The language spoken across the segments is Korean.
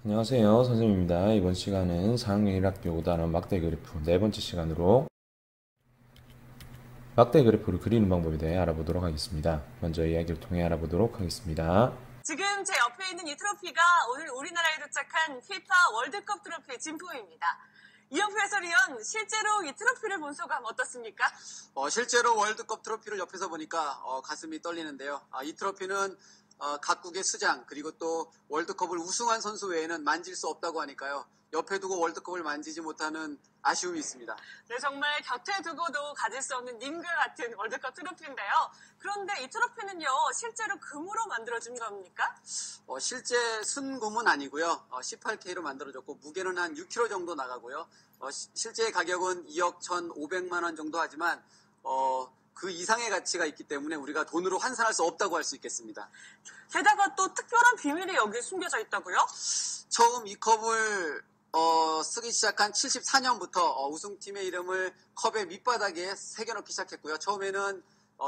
안녕하세요. 선생님입니다. 이번 시간은 4학년 1학기 5단원 막대 그래프 네 번째 시간으로 막대 그래프를 그리는 방법에 대해 알아보도록 하겠습니다. 먼저 이야기를 통해 알아보도록 하겠습니다. 지금 제 옆에 있는 이 트로피가 오늘 우리나라에 도착한 FIFA 월드컵 트로피 진품입니다. 이영표 해설위원, 실제로 이 트로피를 본 소감 어떻습니까? 실제로 월드컵 트로피를 옆에서 보니까 가슴이 떨리는데요. 이 트로피는 각국의 수장 그리고 또 월드컵을 우승한 선수 외에는 만질 수 없다고 하니까요. 옆에 두고 월드컵을 만지지 못하는 아쉬움이 있습니다. 네, 정말 곁에 두고도 가질 수 없는 님과 같은 월드컵 트로피인데요. 그런데 이 트로피는요, 실제로 금으로 만들어진 겁니까? 실제 순금은 아니고요. 18K로 만들어졌고 무게는 한 6kg 정도 나가고요. 실제 가격은 2억 1,500만 원 정도 하지만 그 이상의 가치가 있기 때문에 우리가 돈으로 환산할 수 없다고 할 수 있겠습니다. 게다가 또 특별한 비밀이 여기에 숨겨져 있다고요? 처음 이 컵을 쓰기 시작한 74년부터 우승팀의 이름을 컵의 밑바닥에 새겨놓기 시작했고요. 처음에는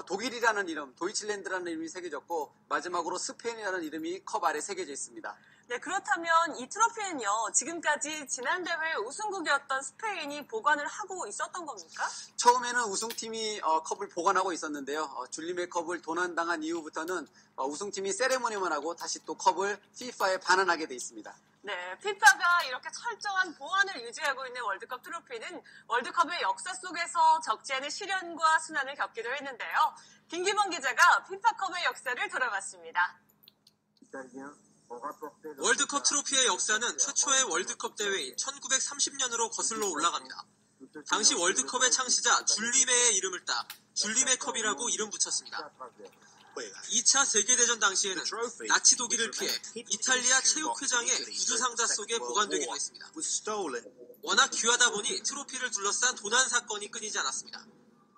독일이라는 이름, 도이칠랜드라는 이름이 새겨졌고 마지막으로 스페인이라는 이름이 컵 아래 새겨져 있습니다. 네, 그렇다면 이 트로피는요, 지금까지 지난 대회 우승국이었던 스페인이 보관을 하고 있었던 겁니까? 처음에는 우승팀이 컵을 보관하고 있었는데요. 줄리메 컵을 도난당한 이후부터는 우승팀이 세레모니만 하고 다시 또 컵을 FIFA에 반환하게 돼 있습니다. 네, FIFA가 이렇게 철저한 보안을 유지하고 있는 월드컵 트로피는 월드컵의 역사 속에서 적지 않은 시련과 순환을 겪기도 했는데요. 김기범 기자가 FIFA컵의 역사를 돌아봤습니다. 월드컵 트로피의 역사는 최초의 월드컵 대회인 1930년으로 거슬러 올라갑니다. 당시 월드컵의 창시자 줄리메의 이름을 따 줄리메컵이라고 이름 붙였습니다. 2차 세계대전 당시에는 나치 독일을 피해 이탈리아 체육회장의 구두상자 속에 보관되기도 했습니다. 워낙 귀하다 보니 트로피를 둘러싼 도난 사건이 끊이지 않았습니다.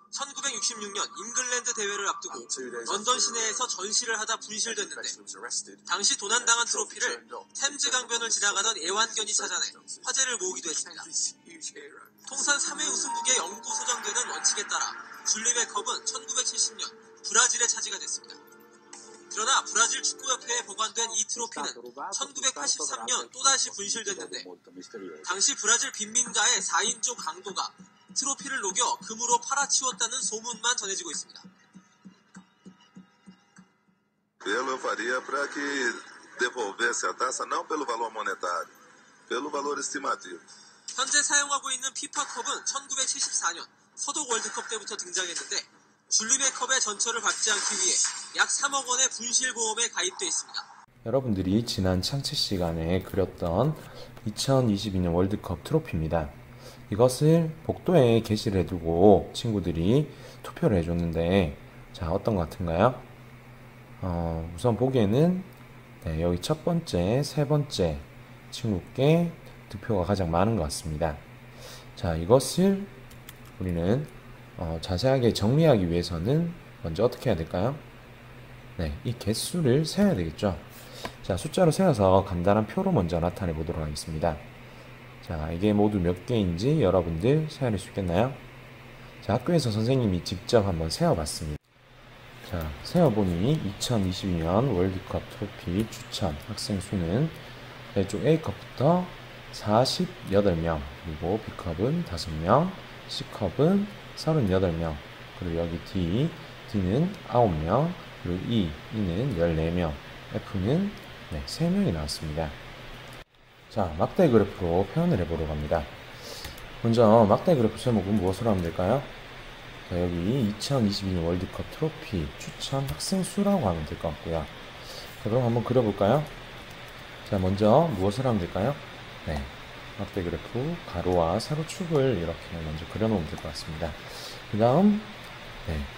1966년 잉글랜드 대회를 앞두고 런던 시내에서 전시를 하다 분실됐는데 당시 도난당한 트로피를 템즈 강변을 지나가던 애완견이 찾아내 화제를 모으기도 했습니다. 통산 3회 우승국의 영구 소장되는 원칙에 따라 줄리메 컵은 1970년 브라질에 차지가 됐습니다. 그러나 브라질 축구협회에 보관된 이 트로피는 1983년 또다시 분실됐는데 당시 브라질 빈민가의 4인조 강도가 트로피를 녹여 금으로 팔아치웠다는 소문만 전해지고 있습니다. Eu faria para que devolvesse a taça não pelo valor monetário, pelo valor estimativo. 현재 사용하고 있는 피파컵은 1974년 서독 월드컵 때부터 등장했는데 줄리메 컵의 전처를 받지 않기 위해 약 3억 원의 분실보험에 가입돼 있습니다. 여러분들이 지난 창체 시간에 그렸던 2022년 월드컵 트로피입니다. 이것을 복도에 게시를 해두고 친구들이 투표를 해줬는데 자, 어떤 것 같은가요? 우선 보기에는 여기 첫 번째, 세 번째 친구께 득표가 가장 많은 것 같습니다. 자, 이것을 우리는 자세하게 정리하기 위해서는 먼저 어떻게 해야 될까요? 네, 이 개수를 세어야 되겠죠. 자, 숫자로 세어서 간단한 표로 먼저 나타내 보도록 하겠습니다. 자, 이게 모두 몇 개인지 여러분들 세어낼 수 있겠나요? 자, 학교에서 선생님이 직접 한번 세어봤습니다. 자, 세어보니 2022년 월드컵 트로피 추천 학생 수는 이쪽 A컵부터 48명, 그리고 B컵은 5명, C컵은 38명, 그리고 여기 D는 9명, 그리고 E는 14명, F는 3명이 나왔습니다. 자, 막대 그래프로 표현을 해보려고 합니다. 먼저 막대 그래프 제목은 무엇으로 하면 될까요? 자, 여기 2022년 월드컵 트로피 추천 학생 수라고 하면 될 것 같고요. 자, 그럼 한번 그려볼까요? 자, 먼저 무엇을 하면 될까요? 네, 막대 그래프 가로와 세로축을 이렇게 먼저 그려놓으면 될 것 같습니다. 그 다음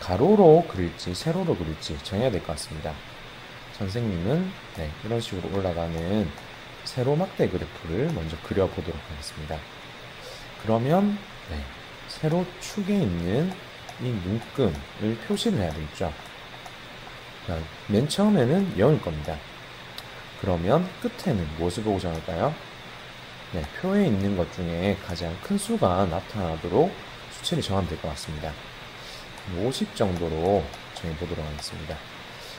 가로로 그릴지 세로로 그릴지 정해야 될 것 같습니다. 선생님은 이런 식으로 올라가는 세로 막대 그래프를 먼저 그려보도록 하겠습니다. 그러면 세로 축에 있는 이 눈금을 표시를 해야 되겠죠. 자, 맨 처음에는 0일 겁니다. 그러면 끝에는 무엇을 보고 정할까요? 표에 있는 것 중에 가장 큰 수가 나타나도록 수치를 정하면 될 것 같습니다. 50 정도로 정해보도록 하겠습니다.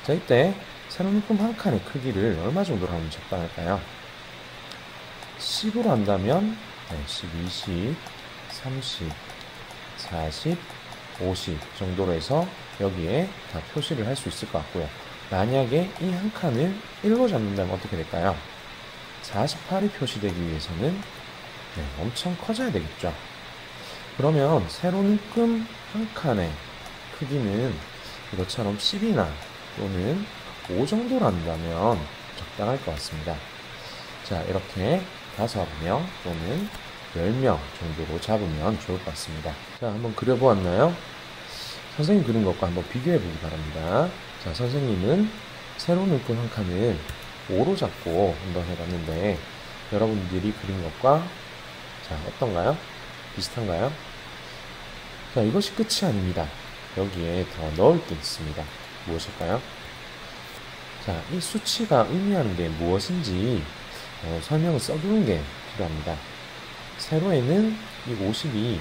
자, 이때 세로 눈금 한 칸의 크기를 얼마 정도로 하면 적당할까요? 10으로 한다면 10, 20, 30, 40, 50 정도로 해서 여기에 다 표시를 할 수 있을 것 같고요. 만약에 이 한 칸을 1로 잡는다면 어떻게 될까요? 48이 표시되기 위해서는 엄청 커져야 되겠죠. 그러면 세로 묶음 한 칸의 크기는 이것처럼 10이나 또는 5 정도로 한다면 적당할 것 같습니다. 자, 이렇게 5명 또는 10명 정도로 잡으면 좋을 것 같습니다. 자, 한번 그려보았나요? 선생님 그린 것과 한번 비교해 보기 바랍니다. 자, 선생님은 세로 묶음 한 칸을 5로 잡고 한번 해봤는데 여러분들이 그린 것과 자, 어떤가요? 비슷한가요? 자, 이것이 끝이 아닙니다. 여기에 더 넣을 게 있습니다. 무엇일까요? 자, 이 수치가 의미하는 게 무엇인지 설명을 써두는 게 필요합니다. 세로에는 이 50이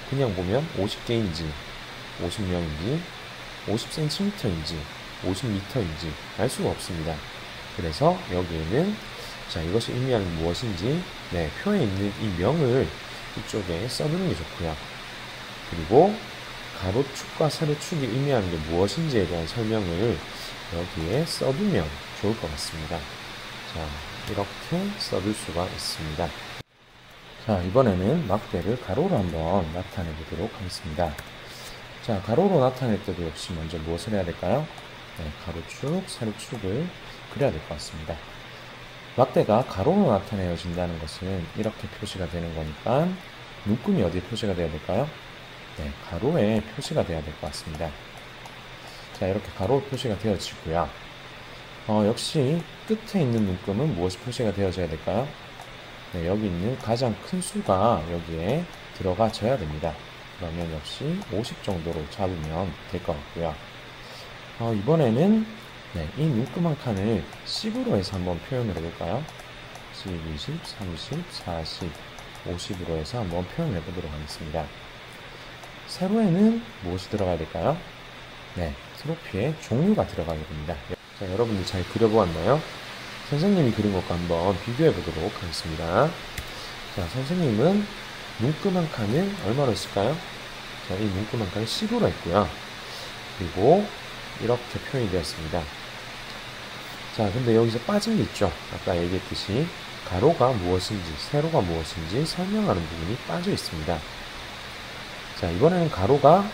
그냥 보면 50개인지 50명인지 50cm인지 50m인지 알 수가 없습니다. 그래서 여기에는 자, 이것이 의미하는 무엇인지 표에 있는 이 명을 이쪽에 써두는 게 좋고요. 그리고 가로축과 세로축이 의미하는 게 무엇인지에 대한 설명을 여기에 써두면 좋을 것 같습니다. 자, 이렇게 써둘 수가 있습니다. 자, 이번에는 막대를 가로로 한번 나타내 보도록 하겠습니다. 자, 가로로 나타낼 때도 역시 먼저 무엇을 해야 될까요? 가로축, 세로축을 그려야 될 것 같습니다. 막대가 가로로 나타내어진다는 것은 이렇게 표시가 되는 거니까 묶음이 어디에 표시가 되어야 될까요? 가로에 표시가 되어야 될 것 같습니다. 자, 이렇게 가로 표시가 되어지고요. 역시 끝에 있는 묶음은 무엇이 표시가 되어져야 될까요? 여기 있는 가장 큰 수가 여기에 들어가져야 됩니다. 그러면 역시 50 정도로 잡으면 될 것 같고요. 이번에는 이 묶음 한 칸을 10으로 해서 한번 표현을 해볼까요? 10, 20, 30, 40, 50으로 해서 한번 표현해 보도록 하겠습니다. 세로에는 무엇이 들어가야 될까요? 트로피에 종류가 들어가게 됩니다. 자, 여러분들 잘 그려보았나요? 선생님이 그린 것과 한번 비교해 보도록 하겠습니다. 자, 선생님은 묶음 한 칸을 얼마로 했을까요? 자, 이 묶음 한 칸을 10으로 했고요. 그리고 이렇게 표현이 되었습니다. 자, 근데 여기서 빠진 게 있죠. 아까 얘기했듯이 가로가 무엇인지 세로가 무엇인지 설명하는 부분이 빠져 있습니다. 자, 이번에는 가로가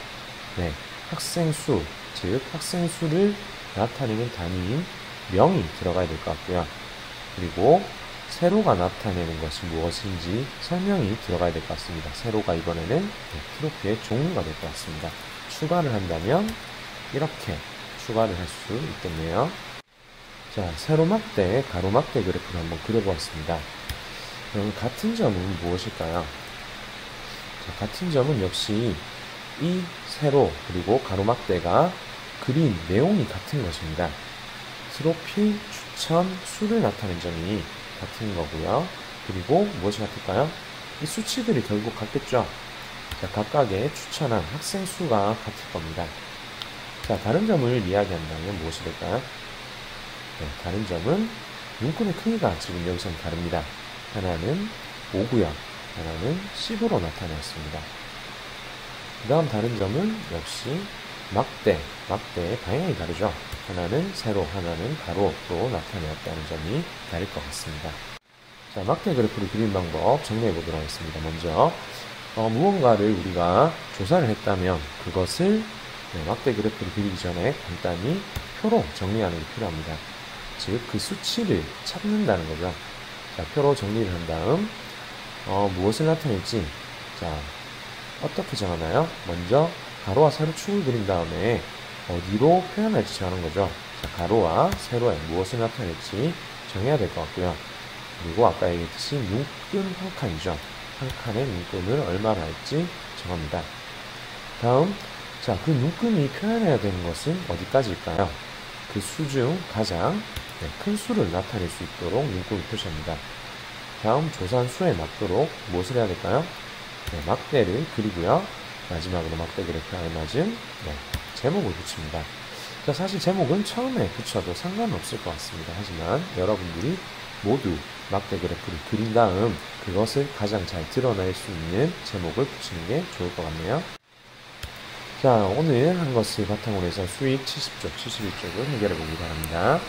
학생 수, 즉 학생 수를 나타내는 단위인 명이 들어가야 될 것 같고요. 그리고 세로가 나타내는 것이 무엇인지 설명이 들어가야 될 것 같습니다. 세로가 이번에는 트로피의 종류가 될 것 같습니다. 추가를 한다면 이렇게 추가를 할 수 있겠네요. 자, 세로막대, 가로막대 그래프를 한번 그려보았습니다. 그럼 같은 점은 무엇일까요? 자, 같은 점은 역시 이 세로 그리고 가로막대가 그린 내용이 같은 것입니다. 트로피 추천 수를 나타낸 점이 같은 거고요. 그리고 무엇이 같을까요? 이 수치들이 결국 같겠죠. 자, 각각의 추천한 학생 수가 같을 겁니다. 자, 다른 점을 이야기한다면 무엇이 될까요? 다른 점은 문구의 크기가 지금 여기서는 다릅니다. 하나는 5고요. 하나는 10으로 나타났습니다. 그 다음 다른 점은 역시 막대의 방향이 다르죠. 하나는 세로, 하나는 가로로 나타내었다는 점이 다를 것 같습니다. 자, 막대 그래프를 그리는 방법 정리해 보도록 하겠습니다. 먼저 무언가를 우리가 조사를 했다면 그것을 막대 그래프를 그리기 전에 간단히 표로 정리하는 게 필요합니다. 즉, 그 수치를 찾는다는 거죠. 자, 표로 정리를 한 다음 무엇을 나타낼지 자, 어떻게 정하나요? 먼저 가로와 세로축을 그린 다음에 어디로 표현할지 정하는 거죠. 자, 가로와 세로에 무엇을 나타낼지 정해야 될 것 같고요. 그리고 아까 얘기했듯이 묶음 한 칸이죠. 한 칸의 묶음을 얼마나 할지 정합니다. 다음, 자, 그 묶음이 표현해야 되는 것은 어디까지일까요? 그 수 중 가장 큰 수를 나타낼 수 있도록 묶음을 표시합니다. 다음, 조사한 수에 맞도록 무엇을 해야 될까요? 막대를 그리고요. 마지막으로 막대 그래프에 알맞은 제목을 붙입니다. 자, 사실 제목은 처음에 붙여도 상관없을 것 같습니다. 하지만 여러분들이 모두 막대 그래프를 그린 다음 그것을 가장 잘 드러낼 수 있는 제목을 붙이는 게 좋을 것 같네요. 자, 오늘 한 것을 바탕으로 해서 수익 70쪽, 71쪽을 해결해 보기 바랍니다.